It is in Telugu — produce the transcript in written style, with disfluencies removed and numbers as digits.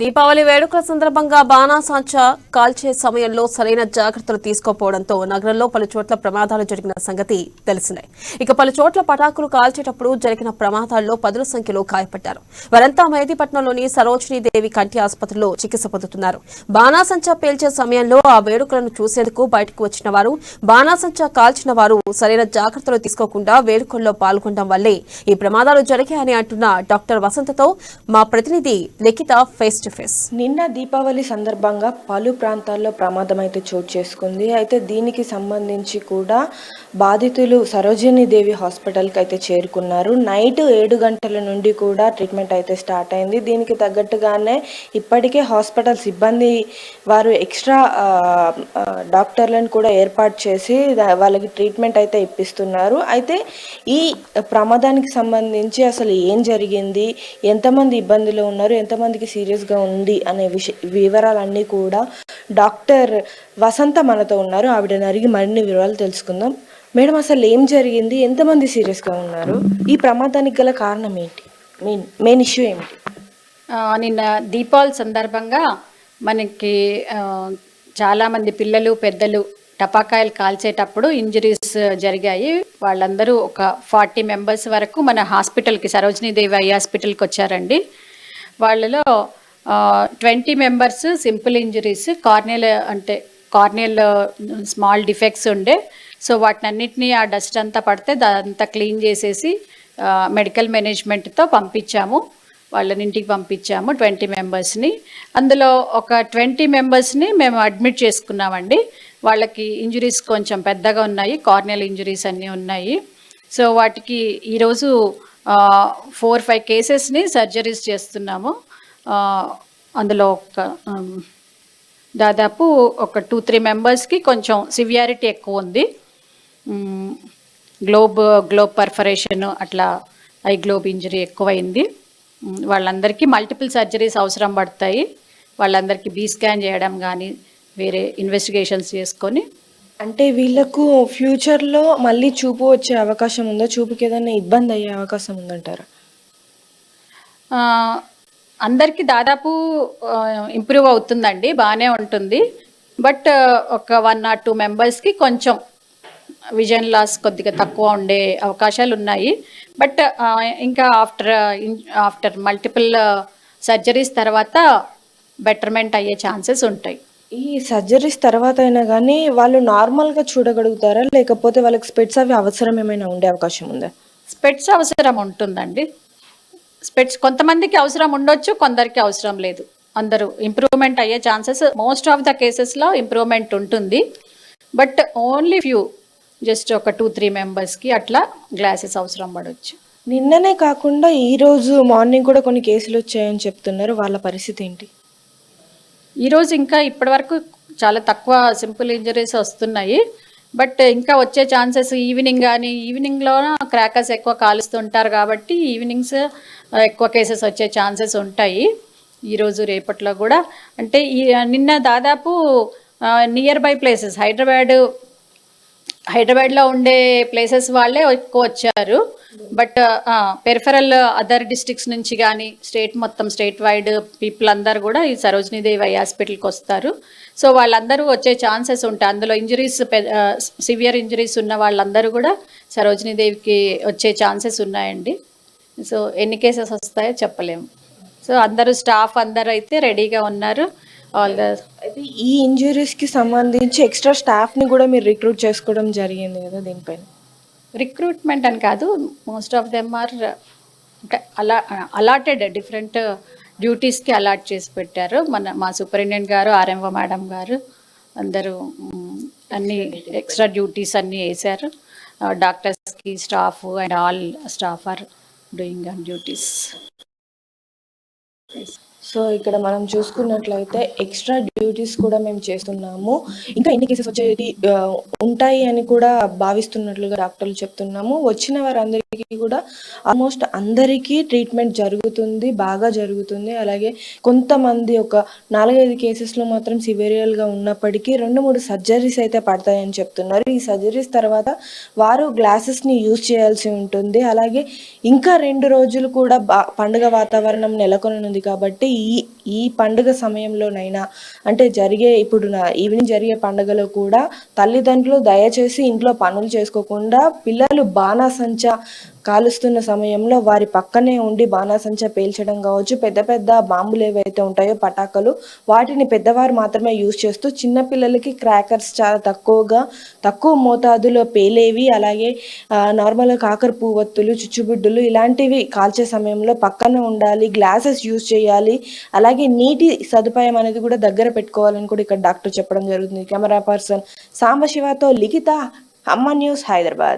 దీపావళి వేడుకల సందర్భంగా బాణాసంచా కాల్చే సమయంలో సరైన జాగ్రత్తలు తీసుకోకపోవడంతో నగరంలో పలు చోట్ల ప్రమాదాలు జరిగిన సంగతి తెలిసిందే. ఇక పలు చోట్ల పటాకులు కాల్చేటప్పుడు జరిగిన ప్రమాదాల్లో పదుల సంఖ్యలో గాయపడ్డారు. వారంతా మెహదీపట్నంలోని సరోజినీదేవి కంటి ఆసుపత్రిలో చికిత్స పొందుతున్నారు. బాణాసంచా పేల్చే సమయంలో ఆ వేడుకలను చూసేందుకు బయటకు వచ్చిన వారు, బాణాసంచా కాల్చిన వారు సరైన జాగ్రత్తలు తీసుకోకుండా వేడుకల్లో పాల్గొనడం వల్లే ఈ ప్రమాదాలు జరిగాయని అంటున్న డాక్టర్ వసంతతో మా ప్రతినిధి లిఖిత ఫేస్ టు ఫేస్. నిన్న దీపావళి సందర్భంగా పలు ప్రాంతాల్లో ప్రమాదం అయితే చోటు చేసుకుంది. అయితే దీనికి సంబంధించి కూడా బాధితులు సరోజినీదేవి హాస్పిటల్కి అయితే చేరుకున్నారు. నైట్ 7 గంటల నుండి కూడా ట్రీట్మెంట్ అయితే స్టార్ట్ అయింది. దీనికి తగ్గట్టుగానే ఇప్పటికే హాస్పిటల్ సిబ్బంది వారు ఎక్స్ట్రా డాక్టర్లను కూడా ఏర్పాటు చేసి వాళ్ళకి ట్రీట్మెంట్ అయితే ఇప్పిస్తున్నారు. అయితే ఈ ప్రమాదానికి సంబంధించి అసలు ఏం జరిగింది, ఎంతమంది ఇబ్బందులు ఉన్నారు, ఎంతమందికి సీరియస్గా ఉంది అనే వివరాలన్నీ కూడా డాక్టర్ వసంత మనతో ఉన్నారు. ఆవిడని అడిగి మరిన్ని వివరాలు తెలుసుకుందాం. మేడం, అసలు ఏం జరిగింది, ఎంతమంది సీరియస్గా ఉన్నారు, ఈ ప్రమాదానికి గల కారణం ఏంటి, మెయిన్ ఇష్యూ ఏమిటి? నిన్న దీపావళి సందర్భంగా మనకి చాలామంది పిల్లలు పెద్దలు టపాకాయలు కాల్చేటప్పుడు ఇంజరీస్ జరిగాయి. వాళ్ళందరూ ఒక 40 మెంబర్స్ వరకు మన హాస్పిటల్కి, సరోజినీదేవి ఐ హాస్పిటల్కి వచ్చారండి. వాళ్ళలో 20 members simple injuries, corneal small defects ఉండే. సో వాటినన్నిటినీ ఆ డస్ట్ అంతా పడితే దాంతా క్లీన్ చేసేసి మెడికల్ మేనేజ్మెంట్తో పంపించాము, వాళ్ళని ఇంటికి పంపించాము 20 మెంబర్స్ని. అందులో ఒక 20 మెంబర్స్ని మేము అడ్మిట్ చేసుకున్నామండి. వాళ్ళకి ఇంజరీస్ కొంచెం పెద్దగా ఉన్నాయి, కార్నియల్ ఇంజరీస్ అన్నీ ఉన్నాయి. సో వాటికి ఈరోజు 4-5 కేసెస్ని సర్జరీస్ చేస్తున్నాము. అందులో దాదాపు ఒక 2-3 మెంబర్స్కి కొంచెం సివియారిటీ ఎక్కువ ఉంది. గ్లోబ్ పర్ఫరేషన్, అట్లా ఐ గ్లోబ్ ఇంజరీ ఎక్కువైంది. వాళ్ళందరికీ మల్టిపుల్ సర్జరీస్ అవసరం పడతాయి. వాళ్ళందరికీ బీ స్కాన్ చేయడం కానీ వేరే ఇన్వెస్టిగేషన్స్ చేసుకొని. అంటే వీళ్ళకు ఫ్యూచర్లో మళ్ళీ చూపు వచ్చే అవకాశం ఉందా? చూపుకి ఏదైనా ఇబ్బంది అయ్యే అవకాశం ఉందంటారా? అందరికీ దాదాపు ఇంప్రూవ్ అవుతుందండి, బాగానే ఉంటుంది. బట్ ఒక 1 or 2 మెంబర్స్కి కొంచెం విజన్ లాస్ కొద్దిగా తక్కువ ఉండే అవకాశాలు ఉన్నాయి. బట్ ఇంకా ఆఫ్టర్ మల్టిపుల్ సర్జరీస్ తర్వాత బెటర్మెంట్ అయ్యే ఛాన్సెస్ ఉంటాయి. ఈ సర్జరీస్ తర్వాత అయినా కానీ వాళ్ళు నార్మల్గా చూడగలుగుతారా, లేకపోతే వాళ్ళకి స్పెట్స్ అవి అవసరం ఏమైనా ఉండే అవకాశం ఉందా? స్పెట్స్ అవసరం ఉంటుందండి. స్పెట్స్ కొంతమందికి అవసరం ఉండొచ్చు, కొందరికి అవసరం లేదు. అందరూ ఇంప్రూవ్మెంట్ అయ్యే ఛాన్సెస్ మోస్ట్ ఆఫ్ ద కేసెస్లో ఇంప్రూవ్మెంట్ ఉంటుంది. బట్ ఓన్లీ ఫ్యూ, జస్ట్ ఒక 2-3 మెంబర్స్కి అట్లా గ్లాసెస్ అవసరం పడవచ్చు. నిన్ననే కాకుండా ఈరోజు మార్నింగ్ కూడా కొన్ని కేసులు వచ్చాయని చెప్తున్నారు, వాళ్ళ పరిస్థితి ఏంటి? ఈరోజు ఇంకా ఇప్పటివరకు చాలా తక్కువ సింపుల్ ఇంజరీస్ వస్తున్నాయి. బట్ ఇంకా వచ్చే ఛాన్సెస్ ఈవినింగ్లో క్రాకర్స్ ఎక్కువ కాలుస్తుంటారు కాబట్టి ఈవినింగ్స్ ఎక్కువ కేసెస్ వచ్చే ఛాన్సెస్ ఉంటాయి. ఈరోజు రేపట్లో కూడా. అంటే నిన్న దాదాపు నియర్ బై ప్లేసెస్ హైదరాబాద్లో ఉండే ప్లేసెస్ వాళ్ళే ఎక్కువ వచ్చారు. బట్ పెరిఫరల్ అదర్ డిస్ట్రిక్ట్స్ నుంచి కానీ స్టేట్ వైడ్ పీపుల్ అందరు కూడా ఈ సరోజినీదేవి ఐ హాస్పిటల్కి వస్తారు. సో వాళ్ళందరూ వచ్చే ఛాన్సెస్ ఉంటాయి. అందులో ఇంజరీస్, సివియర్ ఇంజరీస్ ఉన్న వాళ్ళందరూ కూడా సరోజినీదేవికి వచ్చే ఛాన్సెస్ ఉన్నాయండి. సో ఎన్ని కేసెస్ వస్తాయో చెప్పలేము. సో స్టాఫ్ అందరూ అయితే రెడీగా ఉన్నారు. అయితే ఈ ఇంజరీస్కి సంబంధించి ఎక్స్ట్రా స్టాఫ్ని కూడా మీరు రిక్రూట్ చేసుకోవడం జరిగింది కదా, దీనిపైన? రిక్రూట్మెంట్ అని కాదు, most of them are allotted different డ్యూటీస్కి అలాట్ చేసి పెట్టారు. మా సూపరింటెండెంట్ గారు, ఆర్ఎంఓ మేడం గారు అందరూ అన్ని ఎక్స్ట్రా డ్యూటీస్ అన్నీ వేశారు. డాక్టర్స్కి, staff and all staff are doing on duties. So ఇక్కడ మనం చూసుకున్నట్లయితే ఎక్స్ట్రా డ్యూటీస్ కూడా మేము చేస్తున్నాము. ఇంకా ఎన్ని కేసెస్ వచ్చేది ఉంటాయి అని కూడా భావిస్తున్నట్లుగా డాక్టర్లు చెప్తున్నాము. వచ్చిన వారందరికీ కూడా ఆల్మోస్ట్ అందరికీ ట్రీట్మెంట్ జరుగుతుంది, బాగా జరుగుతుంది. అలాగే కొంతమంది ఒక 4-5 కేసెస్లో మాత్రం సివియర్గా ఉన్నప్పటికీ 2-3 సర్జరీస్ అయితే పడతాయని చెప్తున్నారు. ఈ సర్జరీస్ తర్వాత వారు గ్లాసెస్ని యూజ్ చేయాల్సి ఉంటుంది. అలాగే ఇంకా 2 రోజులు కూడా పండుగ వాతావరణం నెలకొననుంది కాబట్టి ఈ ఈ పండుగ సమయంలోనైనా అంటే ఇప్పుడు ఈవినింగ్ జరిగే పండుగలో కూడా తల్లిదండ్రులు దయచేసి ఇంట్లో పనులు చేసుకోకుండా పిల్లలు బాణాసంచా కాలుస్తున్న సమయంలో వారి పక్కనే ఉండి బాణాసంచా పేల్చడం కావచ్చు, పెద్ద పెద్ద బాంబులు ఏవైతే ఉంటాయో పటాకులు, వాటిని పెద్దవారు మాత్రమే యూజ్ చేస్తూ చిన్నపిల్లలకి క్రాకర్స్ చాలా తక్కువ మోతాదులో పేలేవి, అలాగే నార్మల్గా కాకర పువ్వొత్తులు, చుచ్చుబుడ్డులు ఇలాంటివి కాల్చే సమయంలో పక్కన ఉండాలి, గ్లాసెస్ యూజ్ చేయాలి, అలాగే నీటి సదుపాయం అనేది కూడా దగ్గర పెట్టుకోవాలని కూడా ఇక్కడ డాక్టర్ చెప్పడం జరుగుతుంది. కెమెరా పర్సన్ సాంబశివతో లిఖిత, అమ్మ న్యూస్, హైదరాబాద్.